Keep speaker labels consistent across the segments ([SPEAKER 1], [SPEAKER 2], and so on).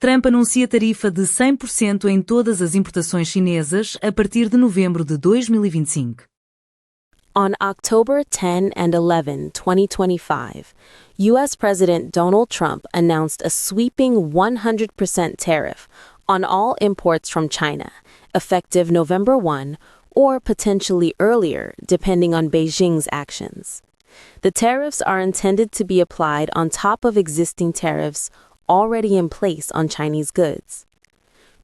[SPEAKER 1] Trump anuncia tarifa de 100% em todas as importações chinesas a partir de novembro de 2025.
[SPEAKER 2] On October 10 and 11, 2025, U.S. President Donald Trump announced a sweeping 100% tariff on all imports from China, effective November 1 or potentially earlier, depending on Beijing's actions. The tariffs are intended to be applied on top of existing tariffs already in place on Chinese goods.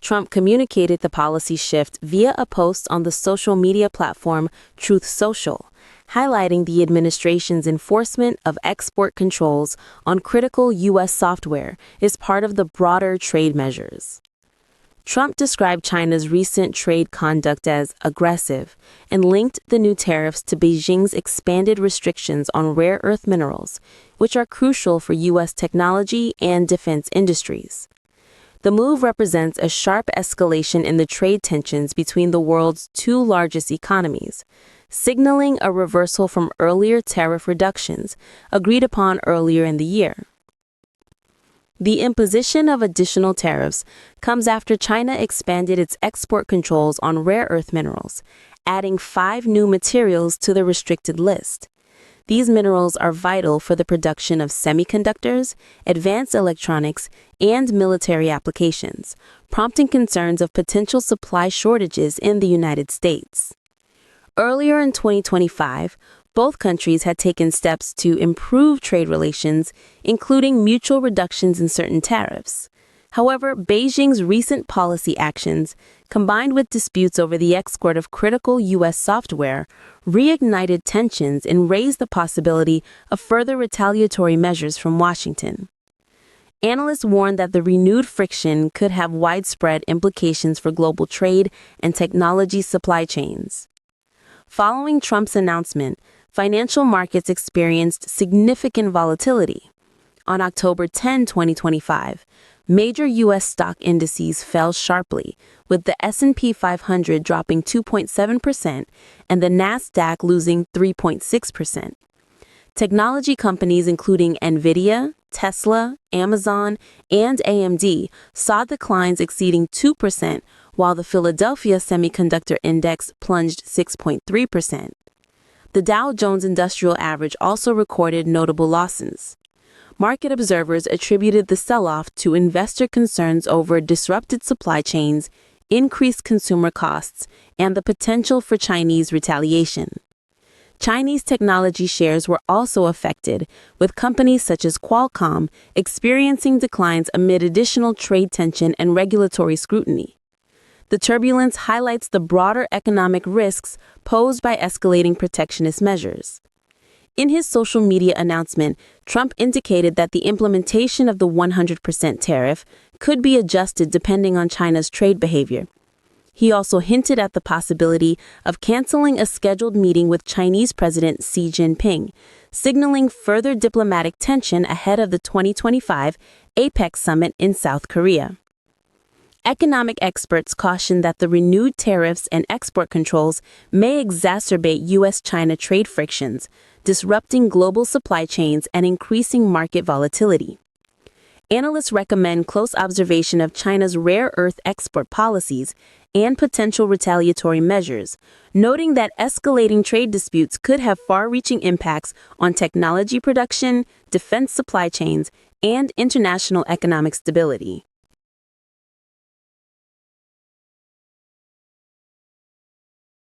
[SPEAKER 2] Trump communicated the policy shift via a post on the social media platform Truth Social, highlighting the administration's enforcement of export controls on critical U.S. software is part of the broader trade measures. Trump described China's recent trade conduct as aggressive and linked the new tariffs to Beijing's expanded restrictions on rare earth minerals, which are crucial for U.S. technology and defense industries. The move represents a sharp escalation in the trade tensions between the world's two largest economies, signaling a reversal from earlier tariff reductions agreed upon earlier in the year. The imposition of additional tariffs comes after China expanded its export controls on rare earth minerals, adding 5 new materials to the restricted list. These minerals are vital for the production of semiconductors, advanced electronics, and military applications, prompting concerns of potential supply shortages in the United States. Earlier in 2025, both countries had taken steps to improve trade relations, including mutual reductions in certain tariffs. However, Beijing's recent policy actions, combined with disputes over the export of critical U.S. software, reignited tensions and raised the possibility of further retaliatory measures from Washington. Analysts warn that the renewed friction could have widespread implications for global trade and technology supply chains. Following Trump's announcement, financial markets experienced significant volatility. On October 10, 2025, major U.S. stock indices fell sharply, with the S&P 500 dropping 2.7% and the Nasdaq losing 3.6%. Technology companies including Nvidia, Tesla, Amazon, and AMD saw declines exceeding 2%, while the Philadelphia Semiconductor Index plunged 6.3%. The Dow Jones Industrial Average also recorded notable losses. Market observers attributed the sell-off to investor concerns over disrupted supply chains, increased consumer costs, and the potential for Chinese retaliation. Chinese technology shares were also affected, with companies such as Qualcomm experiencing declines amid additional trade tension and regulatory scrutiny. The turbulence highlights the broader economic risks posed by escalating protectionist measures. In his social media announcement, Trump indicated that the implementation of the 100% tariff could be adjusted depending on China's trade behavior. He also hinted at the possibility of canceling a scheduled meeting with Chinese President Xi Jinping, signaling further diplomatic tension ahead of the 2025 APEC summit in South Korea. Economic experts caution that the renewed tariffs and export controls may exacerbate U.S.-China trade frictions, disrupting global supply chains and increasing market volatility. Analysts recommend close observation of China's rare earth export policies and potential retaliatory measures, noting that escalating trade disputes could have far-reaching impacts on technology production, defense supply chains, and international economic stability.